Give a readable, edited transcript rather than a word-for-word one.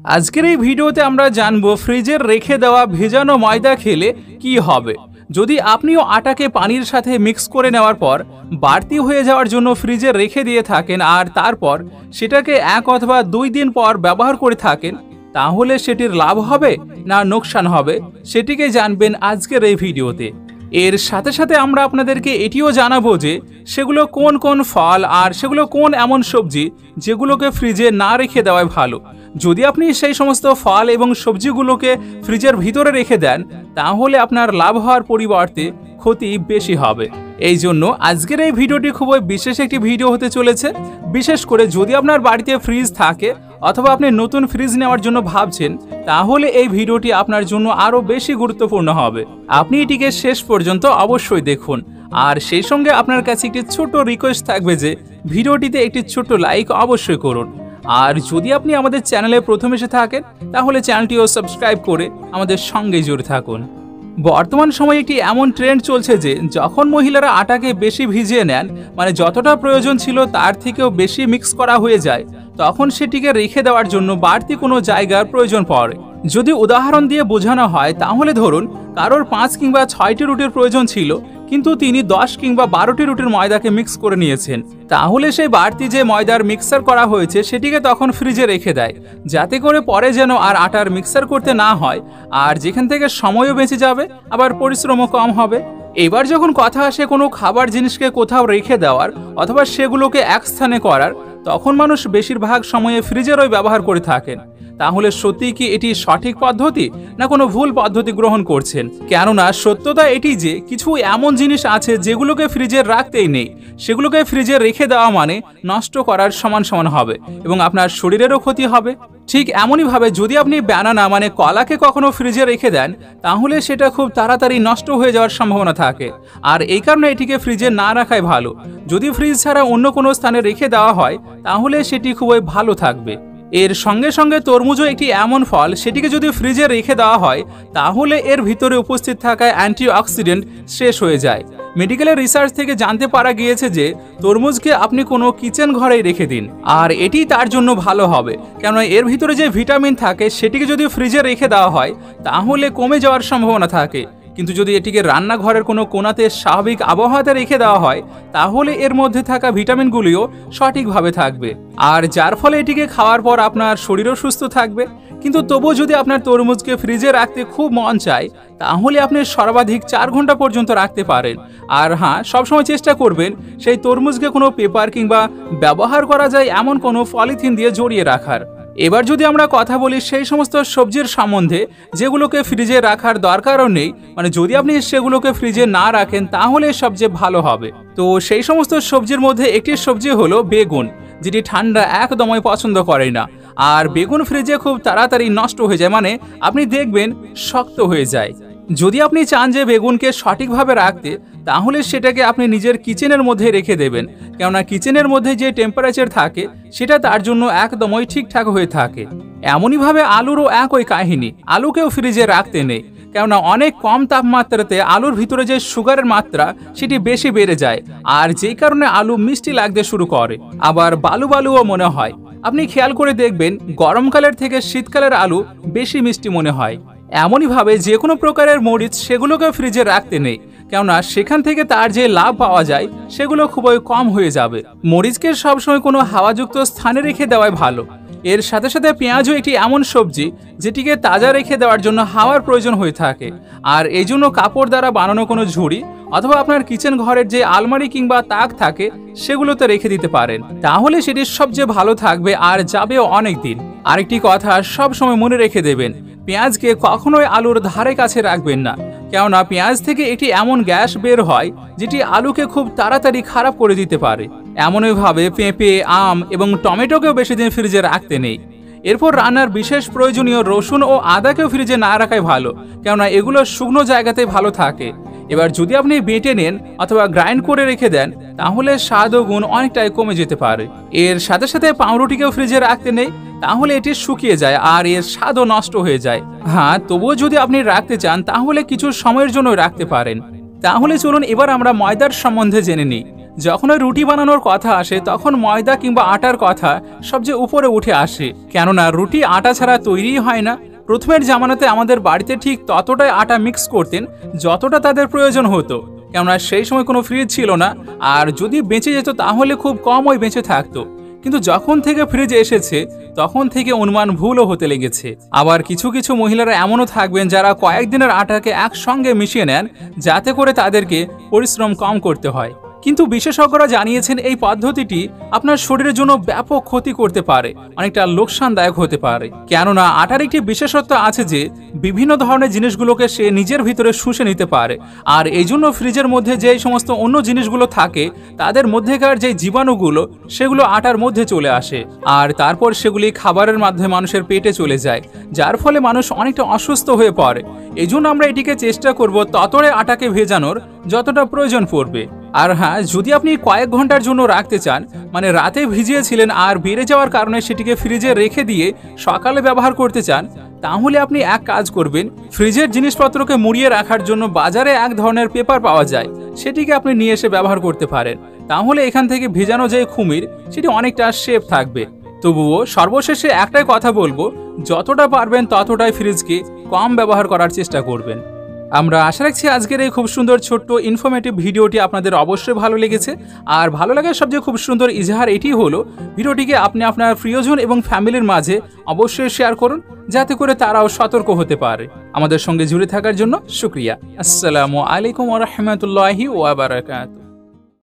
আজকের এই ভিডিওতে আমরা জানবো ফ্রিজের রেখে দেওয়া ভেজানো ময়দা খেলে কি হবে। যদি আপনিও আটাকে পানির সাথে মিক্স করে নেওয়ার পর বাড়তি হয়ে যাওয়ার জন্য ফ্রিজে রেখে দিয়ে থাকেন আর তারপর সেটাকে 1 অথবা 2 দিন পর ব্যবহার করে থাকেন, তাহলে সেটির লাভ হবে না লোকসান হবে সেটিকে জানবেন আজকের এই ভিডিওতে। এর সাথে সাথে আমরা আপনাদেরকে এটিও জানাবো যে সেগুলো কোন কোন ফল আর সেগুলো কোন এমন সবজি যেগুলোকে ফ্রিজে না রেখে দেওয়াই ভালো। যদি আপনি সেই সমস্ত ফল এবং সবজিগুলোকে ফ্রিজের ভিতরে রেখে দেন তাহলে আপনার লাভ হওয়ার পরিবর্তে ক্ষতি বেশি হবে। এই জন্য আজকের এই ভিডিওটি খুবই বিশেষ একটি ভিডিও হতে চলেছে। বিশেষ করে যদি আপনার বাড়িতে ফ্রিজ থাকে অথবা আপনি নতুন ফ্রিজ নেওয়ার জন্য ভাবছেন, তাহলে এই ভিডিওটি আপনার জন্য আরও বেশি গুরুত্বপূর্ণ হবে। আপনি এটিকে শেষ পর্যন্ত অবশ্যই দেখুন। আর সেই সঙ্গে আপনার কাছে একটি ছোট রিকোয়েস্ট থাকবে যে ভিডিওটিতে একটি ছোট লাইক অবশ্যই করুন। আর যদি আপনি আমাদের চ্যানেলে প্রথম এসে থাকেন তাহলে চ্যানেলটিও সাবস্ক্রাইব করে আমাদের সঙ্গে জুড়ে থাকুন। বর্তমান সময়ে একটি এমন ট্রেন্ড চলছে যে যখন মহিলারা আটাকে বেশি ভিজিয়ে নেন, মানে যতটা প্রয়োজন ছিল তার থেকেও বেশি মিক্স করা হয়ে যায়, তখন সেটিকে রেখে দেওয়ার জন্য বাড়তি কোনো জায়গার প্রয়োজন পড়ে। যদি উদাহরণ দিয়ে বোঝানো হয় তাহলে ধরুন কারোর 5 কিংবা 6টি রুটির প্রয়োজন ছিল, কিন্তু তিনি 10 কিংবা 12টি রুটির ময়দাকে মিক্স করে নিয়েছেন, তাহলে সেই বাড়তি যে ময়দার মিক্সার করা হয়েছে সেটিকে তখন ফ্রিজে রেখে দেয়, যাতে করে পরে যেন আর আটার মিক্সার করতে না হয়, আর যেখান থেকে সময়ও বেঁচে যাবে আবার পরিশ্রমও কম হবে। এবার যখন কথা আসে কোনো খাবার জিনিসকে কোথাও রেখে দেওয়ার অথবা সেগুলোকে এক স্থানে করার, তখন মানুষ বেশিরভাগ সময়ে ফ্রিজেরই ব্যবহার করে থাকেন। তাহলে সত্যি কি এটি সঠিক পদ্ধতি না কোনো ভুল পদ্ধতি গ্রহণ করছেন? কেননা সত্যতা এটি যে কিছু এমন জিনিস আছে যেগুলোকে ফ্রিজে রাখতেই নেই, সেগুলোকে ফ্রিজে রেখে দেওয়া মানে নষ্ট করার সমান সমান হবে এবং আপনার শরীরেরও ক্ষতি হবে। ঠিক এমনইভাবে যদি আপনি ব্যানানা মানে কলাকে কখনো ফ্রিজে রেখে দেন তাহলে সেটা খুব তাড়াতাড়ি নষ্ট হয়ে যাওয়ার সম্ভাবনা থাকে, আর এই কারণে এটিকে ফ্রিজে না রাখাই ভালো। যদি ফ্রিজ ছাড়া অন্য কোনো স্থানে রেখে দেওয়া হয় তাহলে সেটি খুবই ভালো থাকবে। এর সঙ্গে সঙ্গে তরমুজও একটি এমন ফল, সেটিকে যদি ফ্রিজে রেখে দেওয়া হয় তাহলে এর ভিতরে উপস্থিত থাকা অ্যান্টিঅক্সিডেন্ট শেষ হয়ে যায়। মেডিকেলের রিসার্চ থেকে জানতে পারা গিয়েছে যে তরমুজকে আপনি কোনো কিচেন ঘরেই রেখে দিন আর এটি তার জন্য ভালো হবে, কেননা এর ভিতরে যে ভিটামিন থাকে সেটিকে যদি ফ্রিজে রেখে দেওয়া হয় তাহলে কমে যাওয়ার সম্ভাবনা থাকে, কিন্তু যদি এটিকে রান্নাঘরের কোনো কোণাতে স্বাভাবিক আবহাওয়াতে রেখে দেওয়া হয় তাহলে এর মধ্যে থাকা ভিটামিনগুলিও সঠিকভাবে থাকবে, আর যার ফলে এটিকে খাওয়ার পর আপনার শরীরও সুস্থ থাকবে। কিন্তু তবুও যদি আপনার তরমুজকে ফ্রিজে রাখতে খুব মন চায় তাহলে আপনি সর্বাধিক 4 ঘন্টা পর্যন্ত রাখতে পারেন। আর হ্যাঁ, সবসময় চেষ্টা করবেন সেই তরমুজকে কোনো পেপার কিংবা ব্যবহার করা যায় এমন কোনো পলিথিন দিয়ে জড়িয়ে রাখার। এবার যদি আমরা কথা বলি সেই সমস্ত সবজির সম্বন্ধে যেগুলোকে ফ্রিজে রাখার দরকারও নেই, মানে যদি আপনি সেগুলোকে ফ্রিজে না রাখেন তাহলে সবচেয়ে ভালো হবে। তো সেই সমস্ত সবজির মধ্যে একটি সবজি হলো বেগুন, যেটি ঠান্ডা একদমই পছন্দ করে না, আর বেগুন ফ্রিজে খুব তাড়াতাড়ি নষ্ট হয়ে যায়, মানে আপনি দেখবেন শক্ত হয়ে যায়। যদি আপনি চান যে বেগুনকে সঠিকভাবে রাখতে তাহলে সেটাকে আপনি নিজের কিচেনের মধ্যে রেখে দেবেন, কেননা কিচেনের মধ্যে যে টেম্পারেচার থাকে সেটা তার জন্য একদমই ঠিকঠাক হয়ে থাকে। এমনইভাবে আলুরও একই কাহিনী, আলুকেও ফ্রিজে রাখতে নেই, কেননা অনেক কম তাপমাত্রাতে আলুর ভিতরে যে সুগারের মাত্রা সেটি বেশি বেড়ে যায়, আর যেই কারণে আলু মিষ্টি লাগতে শুরু করে, আবার বালু বালুও মনে হয়। আপনি খেয়াল করে দেখবেন গরমকালের থেকে শীতকালের আলু বেশি মিষ্টি মনে হয়। এমনইভাবে যে কোনো প্রকারের মরিচ সেগুলোকে ফ্রিজে রাখতে নেই, কেননা সেখান থেকে তার যে লাভ পাওয়া যায় সেগুলো খুবই কম হয়ে যাবে। মরিচকে সবসময় কোনো হাওয়াযুক্ত স্থানে রেখে দেওয়াই ভালো। এর সাথে সাথে পেঁয়াজও একটি এমন সবজি যেটিকে তাজা রেখে দেওয়ার জন্য হাওয়ার প্রয়োজন হয়ে থাকে, আর এই জন্য কাপড় দ্বারা বানানো কোনো ঝুড়ি অথবা আপনার কিচেন ঘরের যে আলমারি কিংবা তাক থাকে সেগুলোতে রেখে দিতে পারেন, তাহলে সেটি সবচেয়ে ভালো থাকবে আর যাবেও অনেক দিন। আরেকটি কথা সব সময় মনে রেখে দেবেন, পেঁয়াজকে কখনোই আলুর ধারে কাছে রাখবেন না, কেননা পেঁয়াজ থেকে একটি এমন গ্যাস বের হয় যেটি আলুকে খুব তাড়াতাড়ি খারাপ করে দিতে পারে। এমনইভাবে পেঁপে, আম এবং টমেটোকেও বেশি দিন ফ্রিজে রাখতে নেই। এরপর রান্নার বিশেষ প্রয়োজনীয় রসুন ও আদাকেও ফ্রিজে না রাখাই ভালো, কেননা এগুলো শুকনো জায়গাতে ভালো থাকে। এবার যদি আপনি বেটে নেন অথবা গ্রাইন্ড করে রেখে দেন তাহলে স্বাদ ও গুণ অনেকটাই কমে যেতে পারে। এর সাথে সাথে পাউরুটিকেও ফ্রিজে রাখতে নেই, তাহলে এটি শুকিয়ে যায় আর এর স্বাদও নষ্ট হয়ে যায়। হ্যাঁ, তবুও যদি আপনি রাখতে চান তাহলে কিছু সময়ের জন্য রাখতে পারেন। তাহলে চলুন এবার আমরা ময়দার সম্বন্ধে জেনে নিই। যখন ওই রুটি বানানোর কথা আসে তখন ময়দা কিংবা আটার কথা সবচেয়ে উপরে উঠে আসে, কেননা রুটি আটা ছাড়া তৈরি হয় না। প্রথমের জামানাতে আমাদের বাড়িতে ঠিক ততটাই আটা মিক্স করতেন যতটা তাদের প্রয়োজন হতো, কেননা সেই সময় কোনো ফ্রিজ ছিল না, আর যদি বেঁচে যেত তাহলে খুব কম ওই বেঁচে থাকতো। কিন্তু যখন থেকে ফ্রিজ এসেছে তখন থেকে অনুমান ভুলও হতে লেগেছে। আবার কিছু কিছু মহিলারা এমনও থাকবেন যারা কয়েকদিনের আটাকে একসঙ্গে মিশিয়ে নেন যাতে করে তাদেরকে পরিশ্রম কম করতে হয়। কিন্তু বিশেষজ্ঞরা জানিয়েছেন এই পদ্ধতিটি আপনার শরীরের জন্য ব্যাপক ক্ষতি করতে পারে, অনেকটা লোকসানদায়ক হতে পারে। কেননা আটার একটি বিশেষত্ব আছে যে বিভিন্ন ধরনের জিনিসগুলোকে সে নিজের ভিতরে শুষে নিতে পারে, আর এই জন্য ফ্রিজের মধ্যে যে সমস্ত অন্য জিনিসগুলো থাকে তাদের মধ্যেকার যে জীবাণুগুলো সেগুলো আটার মধ্যে চলে আসে, আর তারপর সেগুলি খাবারের মাধ্যমে মানুষের পেটে চলে যায়, যার ফলে মানুষ অনেকটা অসুস্থ হয়ে পড়ে। এই জন্য আমরা এটিকে চেষ্টা করব ততটাই আটাকে ভেজানোর যতটা প্রয়োজন পড়বে। আর হ্যাঁ, যদি আপনি কয়েক ঘন্টার জন্য রাখতে চান, মানে রাতে ভিজিয়েছিলেন আর বেড়ে যাওয়ার কারণে সেটিকে ফ্রিজে রেখে দিয়ে সকালে ব্যবহার করতে চান, তাহলে আপনি এক কাজ করবেন, ফ্রিজের জিনিসপত্রকে মুড়িয়ে রাখার জন্য বাজারে এক ধরনের পেপার পাওয়া যায়, সেটিকে আপনি নিয়ে এসে ব্যবহার করতে পারেন। তাহলে এখান থেকে ভেজানো যে কুমির সেটি অনেকটা সেফ থাকবে। তবুও সর্বশেষে একটাই কথা বলবো, যতটা পারবেন ততটাই ফ্রিজকে কম ব্যবহার করার চেষ্টা করবেন। আমরা আশা রাখছি আজকের এই খুব সুন্দর ছোট্ট ইনফরমেটিভ ভিডিওটি আপনাদের অবশ্যই ভালো লেগেছে। আর ভালো লাগার সবচেয়ে খুব সুন্দর ইজহার এটি হলো, ভিডিওটিকে আপনি আপনার প্রিয়জন এবং ফ্যামিলির মাঝে অবশ্যই শেয়ার করুন যাতে করে তারাও সতর্ক হতে পারে। আমাদের সঙ্গে জুড়ে থাকার জন্য শুকরিয়া। আসসালামু আলাইকুম ওয়া রাহমাতুল্লাহি ওয়া বারাকাতুহু।